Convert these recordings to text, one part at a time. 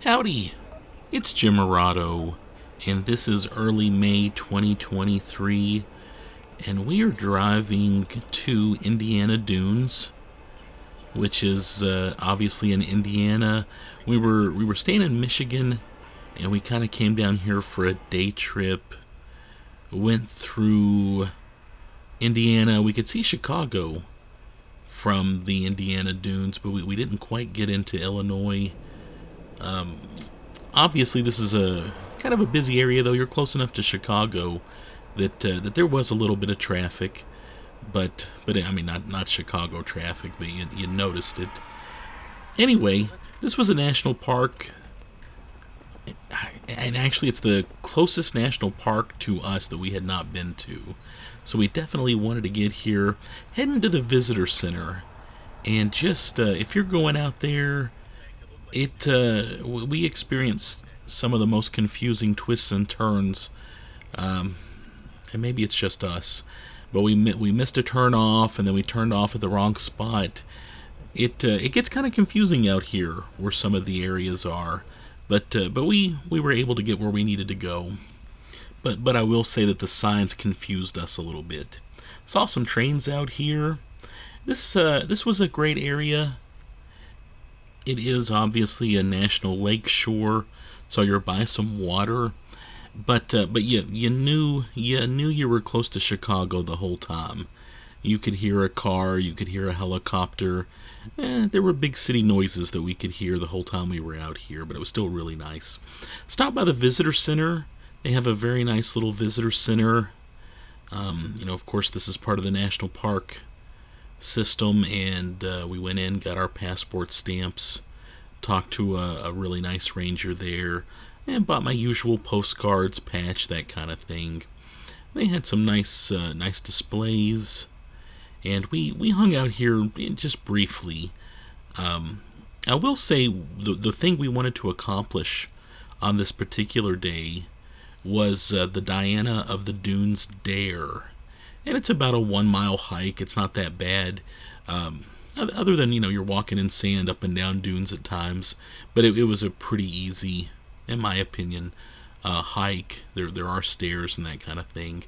Howdy, it's Jim Murado, and this is early May 2023, and we are driving to Indiana Dunes, which is obviously in Indiana. We were staying in Michigan, and we kind of came down here for a day trip. Went through Indiana. We could see Chicago from the Indiana Dunes, but we didn't quite get into Illinois. Obviously, this is a kind of a busy area, though. You're close enough to Chicago that there was a little bit of traffic, but I mean not Chicago traffic, but you noticed it. Anyway, this was a national park, and actually, it's the closest national park to us that we had not been to. So we definitely wanted to get here, head into the visitor center, and just if you're going out there, we experienced some of the most confusing twists and turns, and maybe it's just us, but we missed a turn off, and then we turned off at the wrong spot. It gets kind of confusing out here where some of the areas are, but we were able to get where we needed to go. But I will say that the signs confused us a little bit. Saw some trains out here. This was a great area. It is obviously a national lake shore, so you're by some water. But you knew you were close to Chicago the whole time. You could hear a car, you could hear a helicopter. There were big city noises that we could hear the whole time we were out here, but it was still really nice. Stop by the visitor center. They have a very nice little visitor center. Of course, this is part of the national park system, and we went in, got our passport stamps, talked to a really nice ranger there, and bought my usual postcards, patch, that kind of thing. They had some nice displays, and we hung out here just briefly. I will say the thing we wanted to accomplish on this particular day was the Diana of the Dunes Dare. And it's about a 1 mile hike. It's not that bad. Other than, you're walking in sand up and down dunes at times. But it was a pretty easy, in my opinion, hike. There are stairs and that kind of thing.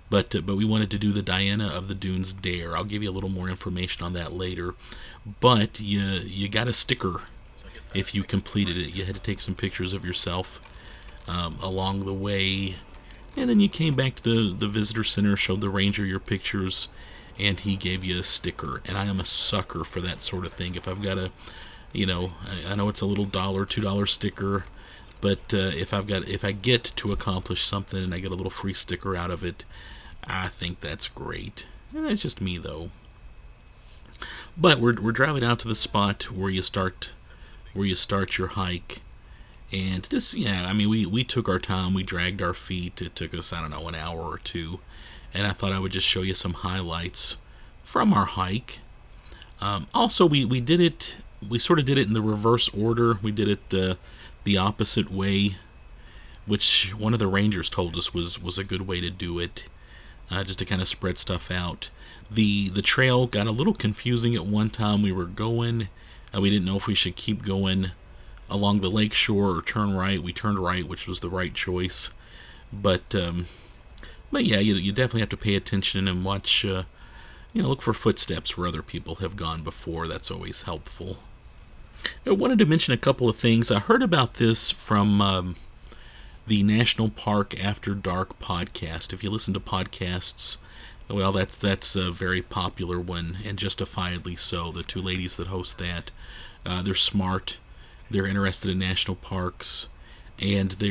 But we wanted to do the Diana of the Dunes Dare. I'll give you a little more information on that later. But you got a sticker if you completed it. You had to take some pictures of yourself along the way, and then you came back to the visitor center, showed the ranger your pictures, and he gave you a sticker. And I am a sucker for that sort of thing. If I've got I know it's a little $2 sticker, but if I get to accomplish something and I get a little free sticker out of it, I think that's great. And that's just me, though. But we're driving out to the spot where you start your hike. And this, we took our time, we dragged our feet. It took us, an hour or two. And I thought I would just show you some highlights from our hike. Also, we did it, we sort of did it in the reverse order. We did it the opposite way, which one of the rangers told us was a good way to do it, just to kind of spread stuff out. The trail got a little confusing at one time. We were going, we didn't know if we should keep going along the lake shore or turn right. We turned right, which was the right choice. But yeah, you definitely have to pay attention and watch, look for footsteps where other people have gone before. That's always helpful. I wanted to mention a couple of things. I heard about this from the National Park After Dark podcast. If you listen to podcasts, well, that's a very popular one, and justifiably so. The two ladies that host that, they're smart. They're interested in national parks, and they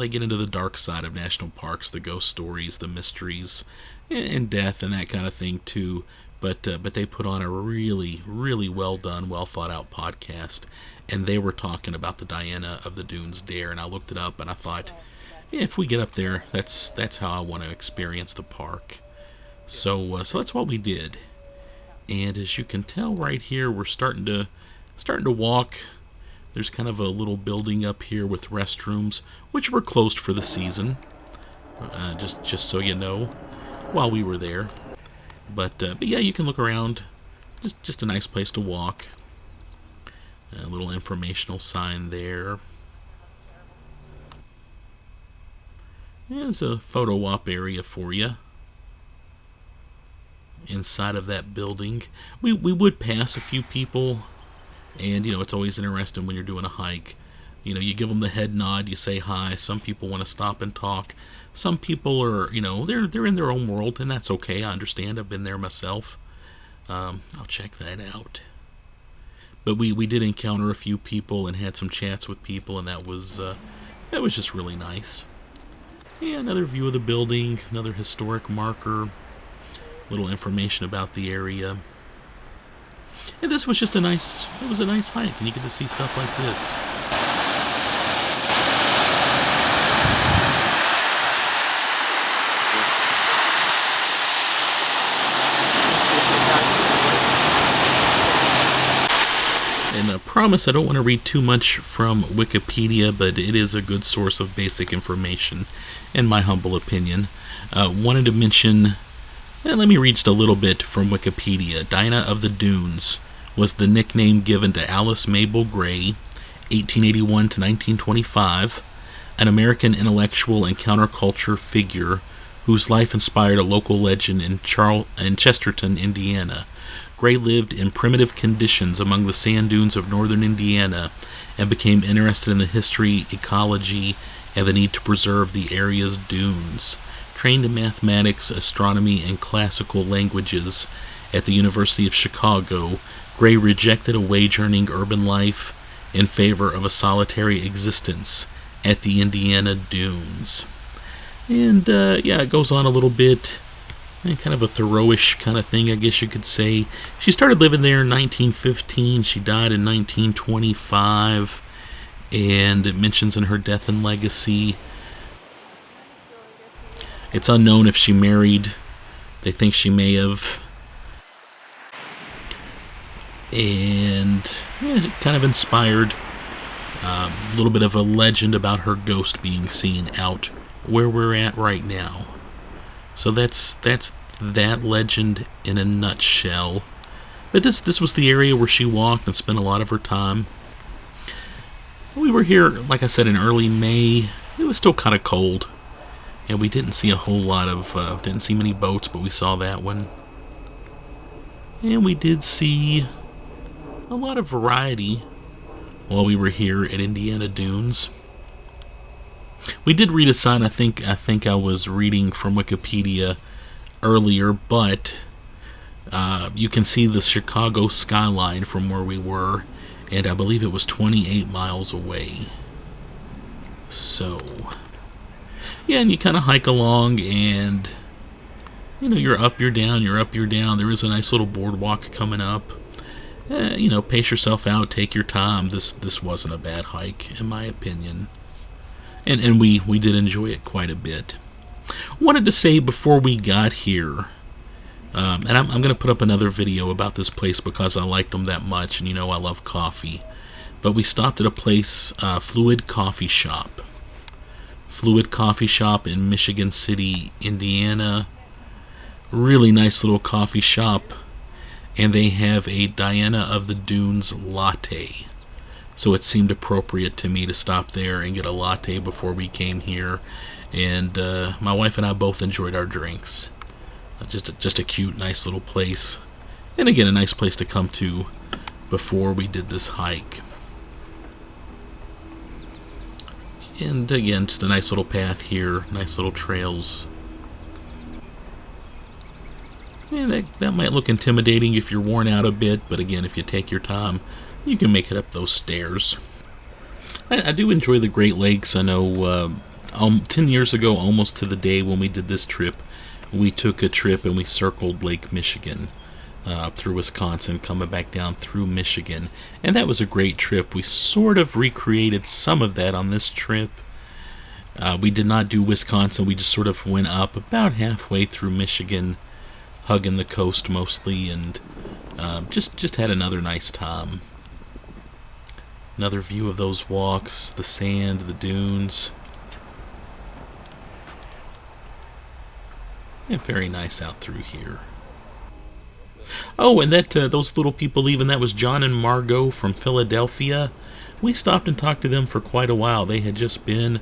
get into the dark side of national parks, the ghost stories, the mysteries, and death, and that kind of thing too. But they put on a really, really well done, well thought out podcast, and they were talking about the Diana of the Dunes Dare, and I looked it up, and I thought, if we get up there, that's how I want to experience the park. So that's what we did, and as you can tell right here, we're starting to walk. There's kind of a little building up here with restrooms, which were closed for the season, just so you know, while we were there. But yeah, you can look around. Just a nice place to walk. A little informational sign there. There's a photo op area for you inside of that building. We would pass a few people, and it's always interesting when you're doing a hike. You give them the head nod, you say hi. Some people want to stop and talk. Some people are, they're in their own world, and that's okay. I understand. I've been there myself. I'll check that out. But we did encounter a few people and had some chats with people, and that was just really nice. Yeah, another view of the building, another historic marker, little information about the area. And this was just a nice hike, and you get to see stuff like this. And I promise I don't want to read too much from Wikipedia, but it is a good source of basic information, in my humble opinion. Wanted to mention, let me read just a little bit from Wikipedia. Diana of the Dunes was the nickname given to Alice Mabel Gray, 1881 to 1925, an American intellectual and counterculture figure whose life inspired a local legend in Chesterton, Indiana. Gray lived in primitive conditions among the sand dunes of northern Indiana and became interested in the history, ecology, and the need to preserve the area's dunes. Trained in mathematics, astronomy, and classical languages at the University of Chicago, Gray rejected a wage-earning urban life in favor of a solitary existence at the Indiana dunes. And, it goes on a little bit. Kind of a Thoreau-ish kind of thing, I guess you could say. She started living there in 1915. She died in 1925. And it mentions in her death and legacy, it's unknown if she married. They think she may have. And kind of inspired a little bit of a legend about her ghost being seen out where we're at right now. So that's that legend in a nutshell. But this was the area where she walked and spent a lot of her time. We were here, like I said, in early May. It was still kind of cold, and we didn't see a whole lot of didn't see many boats, but we saw that one. And we did see a lot of variety while we were here at Indiana Dunes. We did read a sign. I think I was reading from Wikipedia earlier, but you can see the Chicago skyline from where we were, and I believe it was 28 miles away. So, yeah, and you kind of hike along, and you're up, you're down, you're up, you're down. There is a nice little boardwalk coming up. Pace yourself out, take your time. This wasn't a bad hike, in my opinion. And we did enjoy it quite a bit. Wanted to say before we got here, and I'm going to put up another video about this place because I liked them that much, and I love coffee. But we stopped at a place, Fluid Coffee Shop. Fluid Coffee Shop in Michigan City, Indiana. Really nice little coffee shop. And they have a Diana of the Dunes latte. So it seemed appropriate to me to stop there and get a latte before we came here. And my wife and I both enjoyed our drinks. Just a cute, nice little place. And again, a nice place to come to before we did this hike. And again, just a nice little path here, nice little trails. And that might look intimidating if you're worn out a bit, but again, if you take your time, you can make it up those stairs. I do enjoy the Great Lakes. I know 10 years ago, almost to the day when we did this trip, we took a trip and we circled Lake Michigan through Wisconsin, coming back down through Michigan. And that was a great trip. We sort of recreated some of that on this trip. We did not do Wisconsin. We just sort of went up about halfway through Michigan, hugging the coast mostly, and just had another nice time. Another view of those walks, the sand, the dunes. Yeah, very nice out through here. Oh, and those little people leaving, that was John and Margot from Philadelphia. We stopped and talked to them for quite a while. They had just been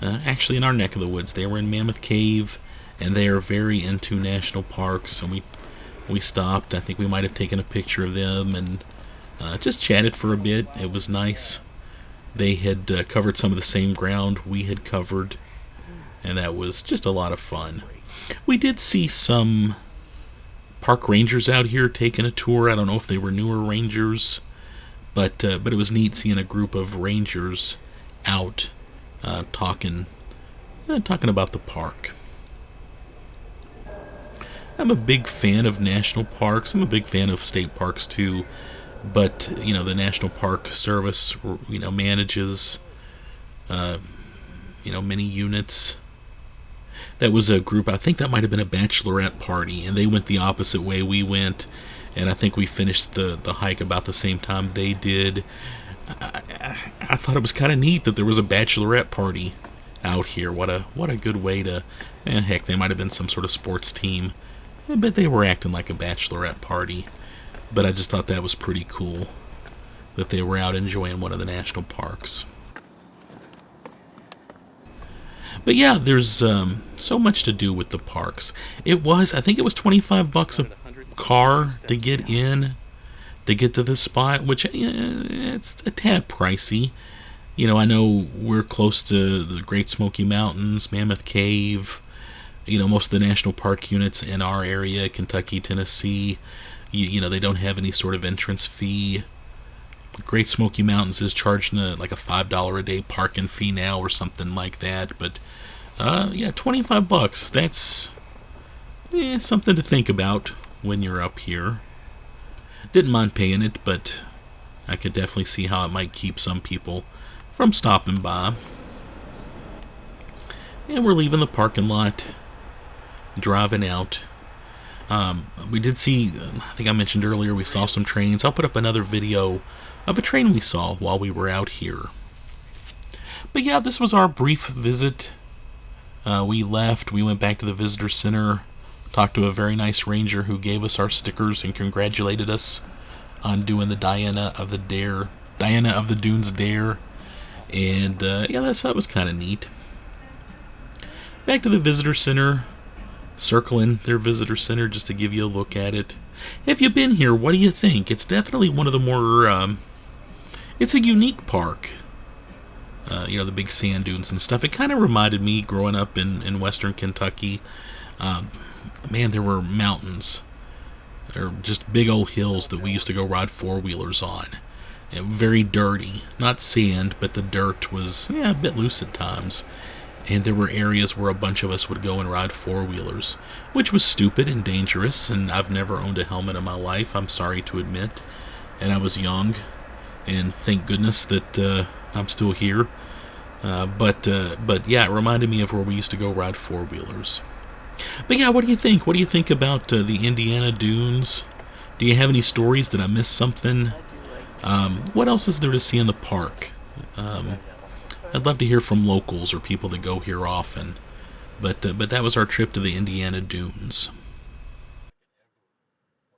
Actually, in our neck of the woods, they were in Mammoth Cave, and they are very into national parks. So we stopped. I think we might have taken a picture of them and just chatted for a bit. It was nice. They had covered some of the same ground we had covered, and that was just a lot of fun. We did see some park rangers out here taking a tour. I don't know if they were newer rangers, but it was neat seeing a group of rangers out talking about the park. I'm a big fan of national parks. I'm a big fan of state parks too, but the National Park Service manages many units. That was a group, I think that might have been a bachelorette party, and they went the opposite way we went, and I think we finished the hike about the same time they did. I thought it was kind of neat that there was a bachelorette party out here. What a good way to, heck, they might have been some sort of sports team, but they were acting like a bachelorette party. But I just thought that was pretty cool that they were out enjoying one of the national parks. But yeah, there's so much to do with the parks. I think it was $25 a car to get in, to get to this spot, which it's a tad pricey. I know we're close to the Great Smoky Mountains, Mammoth Cave, most of the national park units in our area, Kentucky, Tennessee, they don't have any sort of entrance fee. Great Smoky Mountains is charging like a $5 a day parking fee now or something like that. But yeah, $25. That's something to think about when you're up here. Didn't mind paying it, but I could definitely see how it might keep some people from stopping by. And we're leaving the parking lot, driving out. We did see, I think I mentioned earlier, we saw some trains. I'll put up another video of a train we saw while we were out here. But yeah, this was our brief visit. We left, we went back to the visitor center, talked to a very nice ranger who gave us our stickers and congratulated us on doing the Diana of the Dunes Dare. And yeah, that was kind of neat. Back to the visitor center, circling their visitor center just to give you a look at it. Have you been here? What do you think? It's definitely one of the more it's a unique park. The big sand dunes and stuff. It kind of reminded me growing up in western Kentucky. Man, there were mountains. There were just big old hills that we used to go ride four-wheelers on. Very dirty. Not sand, but the dirt was a bit loose at times. And there were areas where a bunch of us would go and ride four-wheelers, which was stupid and dangerous, and I've never owned a helmet in my life, I'm sorry to admit. And I was young, and thank goodness that I'm still here. But yeah, it reminded me of where we used to go ride four-wheelers. But yeah, what do you think? What do you think about the Indiana Dunes? Do you have any stories? Did I miss something? What else is there to see in the park? I'd love to hear from locals or people that go here often. But that was our trip to the Indiana Dunes.